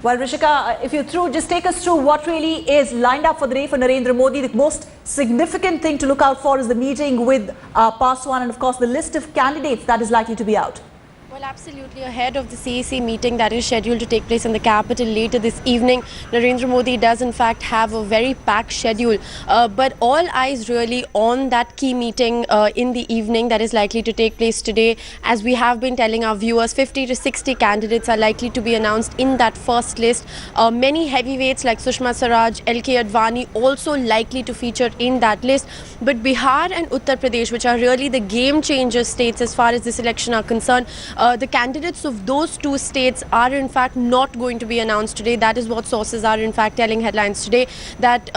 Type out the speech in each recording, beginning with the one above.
Well, Rishika, if you're through, just take us through what really is lined up for the day for Narendra Modi. The most significant thing to look out for is the meeting with Paswan and, of course, the list of candidates that is likely to be out. Well, absolutely. Ahead of the CEC meeting that is scheduled to take place in the capital later this evening, Narendra Modi does in fact have a very packed schedule. But all eyes really on that key meeting in the evening that is likely to take place today. As we have been telling our viewers, 50 to 60 candidates are likely to be announced in that first list. Many heavyweights like Sushma Swaraj, LK Advani also likely to feature in that list. But Bihar and Uttar Pradesh, which are really the game changer states as far as this election are concerned, the candidates of those two states are in fact not going to be announced today. That is what sources are in fact telling headlines today. That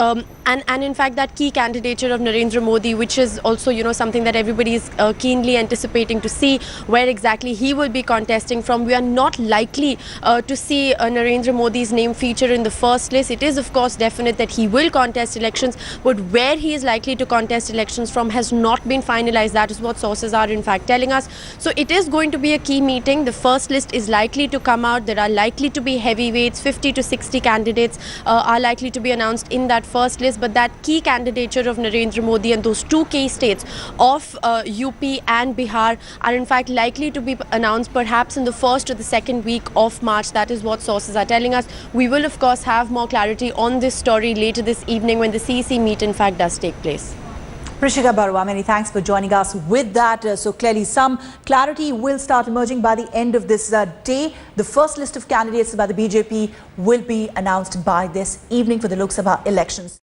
and in fact that key candidature of Narendra Modi, which is also something that everybody is keenly anticipating to see where exactly he will be contesting from. We are not likely to see Narendra Modi's name feature in the first list. It is of course definite that he will contest elections, but where he is likely to contest elections from has not been finalized. That is what sources are in fact telling us. So it is going to be a key meeting. The first list is likely to come out. There are likely to be heavyweights. 50 to 60 candidates are likely to be announced in that first list. But that key candidature of Narendra Modi and those two key states of UP and Bihar are in fact likely to be announced perhaps in the first or the second week of March. That is what sources are telling us. We will of course have more clarity on this story later this evening when the CEC meet in fact does take place. Rishika Barua, many thanks for joining us with that. So clearly some clarity will start emerging by the end of this day. The first list of candidates by the BJP will be announced by this evening for the Lok Sabha elections.